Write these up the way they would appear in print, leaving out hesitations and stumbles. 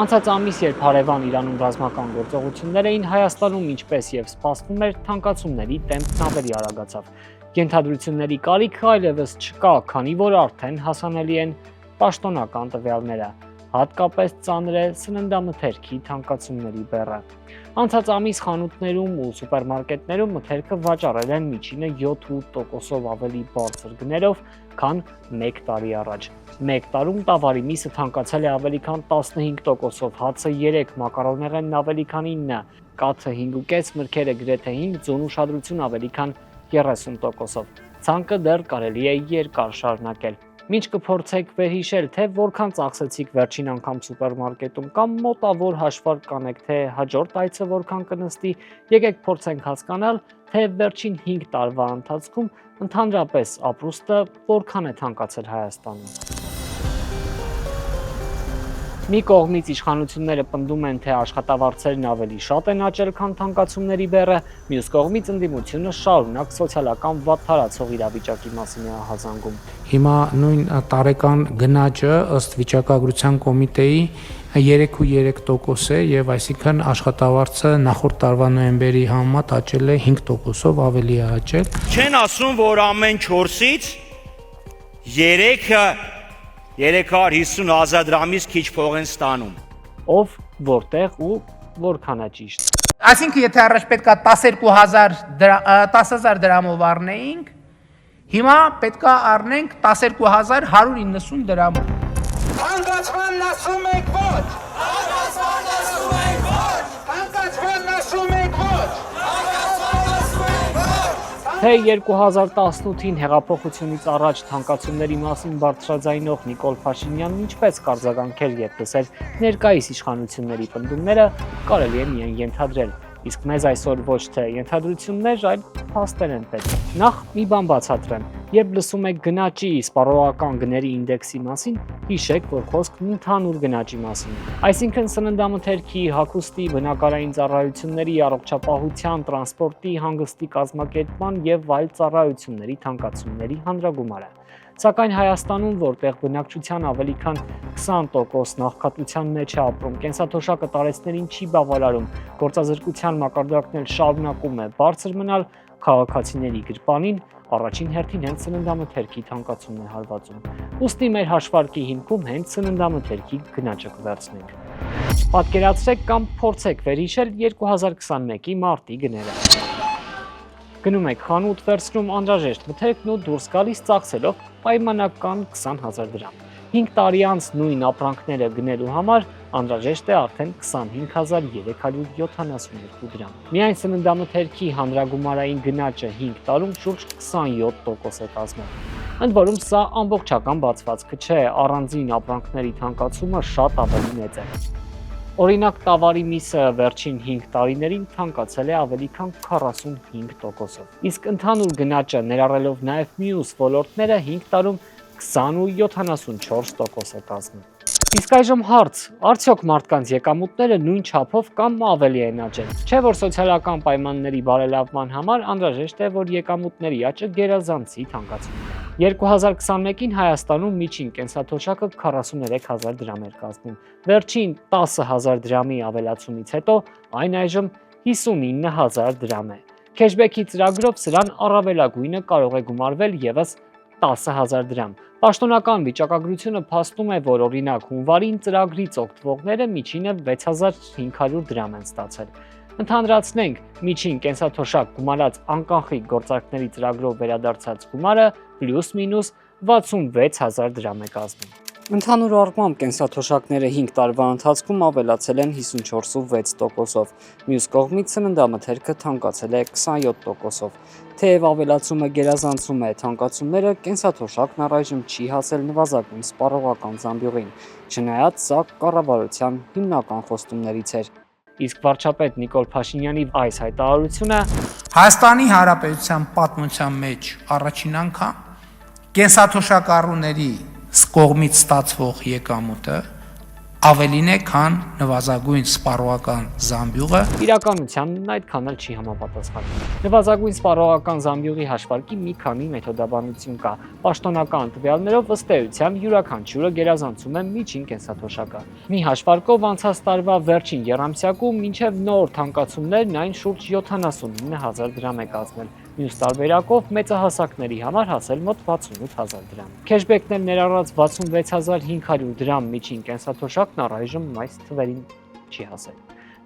Անցած ամիս, երբ հարևան Իրանում ռազմական գործողություններ էին Հայաստանում, ինչպես եւ սպասվում էր, թանկացումների տեմպն ավելի արագացավ։ Ենթադրությունների կարիքը այլևս չկա, քանի որ արդեն հասանելի են պաշտոնական տվյալները։ Հատկապես ծանր է սննդամթերքի թանկացումների բեռը։ Անցած ամիս խանութներում ու սուպերմարկետներում մթերքը վաճառել են միջինը 7-8%-ով ավելի բարձր գներով, քան 1 տարի առաջ։ 1 տարում տավարի միսը թանկացել է ավելի քան 15%-ով, հացը 3, մակարոնեղենն ավելի քան 9, կաթը 5.5, մրգերը գրեթե 5, ձուն ուշադրություն ավելի քան 30%-ով։ Ցանկը դեռ կարելի է երկար շարունակել։ Մինչ կփորձեք վերհիշել, թե որքան ծախսեցիք վերջին անգամ սուպերմարկետում կամ մոտավոր հաշվարկ կանեք, թե հաջորդ այցը որքան կնստի, եկեք փորձենք հասկանալ, թե վերջին 5 տարվա ընթացքում ընդհանրապես ապրուստը որքան է թանկացել Հայաստանում։ Մի կողմից իշխանությունները պնդում են, թե աշխատավարձերն ավելի շատ են աճել, քան թանկացումների բեռը, մյուս կողմից ընդդիմությունը շարունակ սոցիալական վատթարացող իրավիճակի մասին է ահազանգում։ Հիմա նույն տարեկան գնաճը ըստ վիճակագրության կոմիտեի 3.3% է եւ այսինքն աշխատավարձը նախորդ տարվա նոյեմբերի համեմատ աճել է 5%-ով ավելի է աճել։ Չեն ասում, որ ամեն 4-ից 3-ը 350,000 դրամից քիչ փող են ստանում։ Ով, որտեղ ու որքան է ճիշտ։ Այսինքն եթե առաջ պետքա 10,000 դրամով առնեինք, հիմա պետքա առնենք 12,190 դրամով։ Հանգացման ասում եք ոչ։ Հանգացման ասում եք ոչ։ Հանգացման ասում եք ոչ։ Թե 2018-ին հեղափոխությունից առաջ թանկացումների մասին բարձրաձայնող Նիկոլ Փաշինյանն ինչպես կարձագանքել եւ տեսել ներկայիս իշխանությունների պնդումները, կարելի է միայն ենթադրել։ Իսկ մեզ այսօր ոչ թե ենթադրություններ, այլ փաստեր են պետք։ Նախ մի բան բացատրեմ։ Երբ լսում եք գնաճի սպառողական գների ինդեքսի մասին, հիշեք, որ խոսքն ընդհանուր գնաճի մասին է։ Այսինքն սննդամթերքի, հագուստի, բնակարային ծառայությունների, առողջապահության, տրանսպորտի, հանգստի կազմակերպման եւ այլ ծառայությունների թանկացումների հանրագումարը։ Սակայն Հայաստանում, որտեղ բնակչության ավելի քան 20% նախքատության մեջ է ապրում, կենսաթոշակը տարեցներին չի բավարարում, գործազրկության մակարդակն էլ շարունակում է բարձր մնալ, քաղաքացիների գրպանին առաջին հերթին հենց սննդամթերքի թանկացումն է հարվածում։ Ուստի մեր հաշվարկի հիմքում հենց սննդամթերքի գնաճը կվերցնենք։ Պատկերացրեք կամ փորձեք վերհիշել 2021-ի մարտի գները։ Գնում եք խանութ, վերցնում անհրաժեշտ մթերքն ու դուրս գալիս ծախսելով պայմանական 20,000 դրամ։ 5 տարի անց նույն ապրանքները գնելու համար անհրաժեշտ է արդեն 25,372 դրամ։ Միայն սննդամթերքի հանրագումարային գնաճը 5 տարում շուրջ 27% է կազմել։ Ընդ որում սա ամբողջական բացվածքը չէ, առանձին ապրանքների թանկացումը շատ ավելի մեծ է։ Օրինակ տավարի միսը վերջին 5 տարիներին թանկացել է ավելի քան 45%-ով։ Իսկ ընդհանուր գնաճը ներառելով նաև մյուս ոլորտները 5 տարում 20 ու 74% է կազմում։ Իսկ այժմ հարց, արդյոք մարդկանց եկամուտները նույն չափով կամ ավելի են աճել։ Չէ՞ որ սոցիալական պայմանների բարելավման համար անհրաժեշտ է, որ եկամուտների աճը գերազանցի թանկացում։ 2021-ին Հայաստանում միջին կենսաթոշակը 43,000 դրամ էր կազմում։ Վերջին 10,000 դրամի ավելացումից հետո այն այժմ 59,000 դրամ է։ Քեշբեքի ծրագրով սրան առավելագույնը կարող է գումարվել ևս 10,000 դրամ։ Պաշտոնական վիճակագրությունը փաստում է, որ օրինակ հունվարին ծրագրից օգտվողները միջինը 6,500 դրամ են ստացել։ Ընդհանրացնենք, միջին կենսաթոշակ գումարած անկանխիկ գործարքների ծրագրով վերադարձած գումարը պլյուս-մինուս 66,000 դրամ է կազմում։ Ընդհանուր առմամբ կենսաթոշակները 5 տարվա ընթացքում ավելացել են 54.6%-ով, մյուս կողմից սննդամթերքը թանկացել է 27%-ով։ Թեև ավելացումը գերազանցում է թանկացումները, կենսաթոշակն առայժմ չի հասել նվազագույն սպառողական զամբյուղին, չնայած սա կառավարության հիմնական խոստումներից էր։ Իսկ վարչապետ Նիկոլ Փաշինյանի այս հայտարարությունը Հայաստանի Հանրապետության պատմության մեջ առաջին անգամ կենսաթոշակառուների կողմից ստացվող եկամուտը ավելին է, քան նվազագույն սպառողական զամբյուղը։ Իրականությանն այդքան էլ չի համապատասխանում։ Նվազագույն սպառողական զամբյուղի հաշվարկի մի քանի մեթոդաբանություն կա։ Պաշտոնական տվյալներով ըստ էության յուրաքանչյուրը գերազանցում է միջին կենսաթոշակը։ Մի հաշվարկով անցած տարվա վերջին եռամսյակում մինչև նոր թանկացումներն այն շուրջ 79000 դրամ է կազմել։ Մյուս տարբերակով մեծահասակների համար հասել մոտ 68000 դրամ։ Քեշբեքներ ներառած 66500 դրամ միջին կենսաթոշակն առայժմ այս թվերին չի հասել։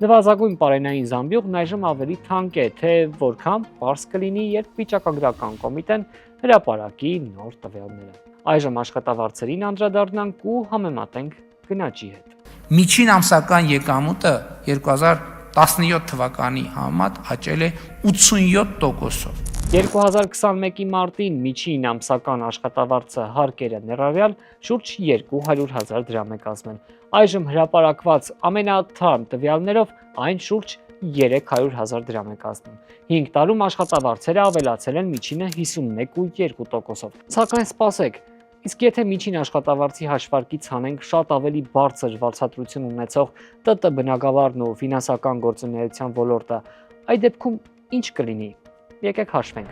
Նվազագույն պարենային զամբյուղն այժմ ավելի թանկ է, թե որքան պարզ կլինի, երբ վիճակագրական կոմիտեն հրապարակի նոր տվյալները։ Այժմ աշխատավարձերին անդրադառնանք ու համեմատենք գնաճի հետ։ Միջին ամսական եկամուտը 2017 թվականի համեմատ աճել է 87%-ով։ 2021-ի մարտին միջին ամսական աշխատավարձը հարկերը ներառյալ շուրջ 200,000 դրամ է կազմել։ Այժմ հրապարակված ամենաթարմ տվյալներով այն շուրջ 300,000 դրամ է կազմում։ 5 տարում աշխատավարձերը ավելացել են միջինը 51.2%-ով։ Սակայն սպասեք, իսկ եթե միջին աշխատավարձի հաշվարկից հանենք շատ ավելի բարձր վարձատրություն ունեցող ՏՏ բնագավառն ու ֆինանսական գործունեության ոլորտը, այդ դեպքում ինչ կլինի։ Եկեք հաշվենք։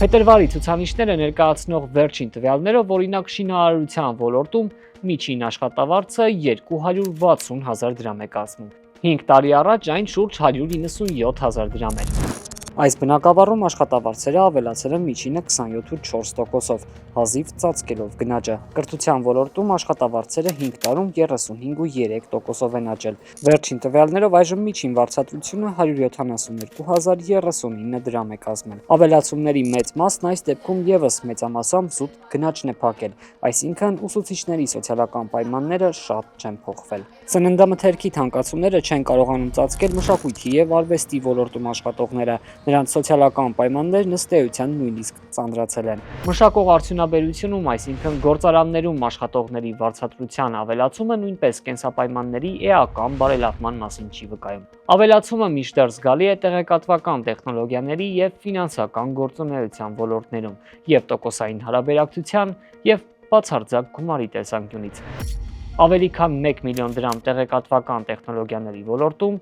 Փետրվարի ցուցանիշները ներկայացնող վերջին տվյալներով օրինակ շինարարության ոլորտում միջին աշխատավարձը 260,000 դրամ է կազմում։ 5 տարի առաջ այն շուրջ 197,000 դրամ էր։ Այս բնակավարում աշխատավարձերը ավելացել են միջինը 27.4%-ով, հազիվ ծածկելով գնաճը։ Կրթության ոլորտում աշխատավարձերը 5 տարում 35.3%-ով են աճել։ Վերջին տվյալներով այժմ միջին վարձատրությունը 172,039 դրամ է կազմել։ Ավելացումների մեծ մասն այս դեպքում եւս մեծամասամբ զուտ գնաճն է փակել, այսինքն ուսուցիչների սոցիալական պայմանները շատ չեն փոխվել։ Սննդամթերքի թանկացումները չեն կարողանում ծածկել մշակույթի եւ արվեստի ոլորտում աշխատողները։ Նրանց սոցիալական պայմաններն ըստ էության նույնիսկ ծանրացել են։ Մշակող արդյունաբերությունում, այսինքն գործարաններում աշխատողների վարձատրության ավելացումը նույնպես կենսապայմանների էական բարելավման մասին չի վկայում։ Ավելացումը միշտեր զգալի է տեղեկատվական տեխնոլոգիաների եւ ֆինանսական գործունեության ոլորտներում, եւ տոկոսային հարաբերակցության եւ բացարձակ գումարի տեսանկյունից։ Ավելի քան 1 միլիոն դրամ տեղեկատվական տեխնոլոգիաների ոլորտում,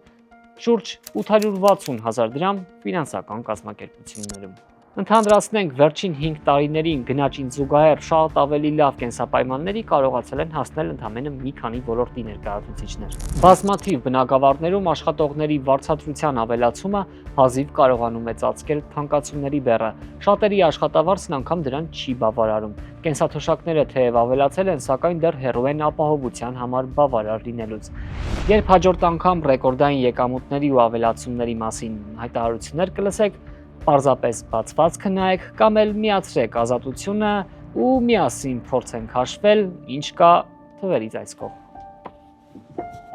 շուրջ 860,000 դրամ ֆինանսական կազմակերպություններում։ Ընդհանրացնենք վերջին 5 տարիներին գնաճին զուգահեռ շատ ավելի լավ կենսապայմանների կարողացել են հասնել ընդամենը մի քանի ոլորտի ներկայացուցիչներ։ Բազմաթիվ բնակավարներում աշխատողների վարձատրության ավելացումը հազիվ կարողանում է ծածկել թանկացումների բեռը։ Շատերի աշխատավարձն անգամ դրան չի բավարարում։ Կենսաթոշակները թեև ավելացել են, սակայն դեռ հեռու են ապահովության համար բավարար լինելուց։ Երբ հաջորդ անգամ ռեկորդային եկամուտների ու ավելացումների մասին հայտարարություններ կլսեք, պարզապես բացված քննայեք կամ էլ միացրեք ազատությունը ու միասին փորձենք հաշվել, ինչ կա թվերից այս կողմ։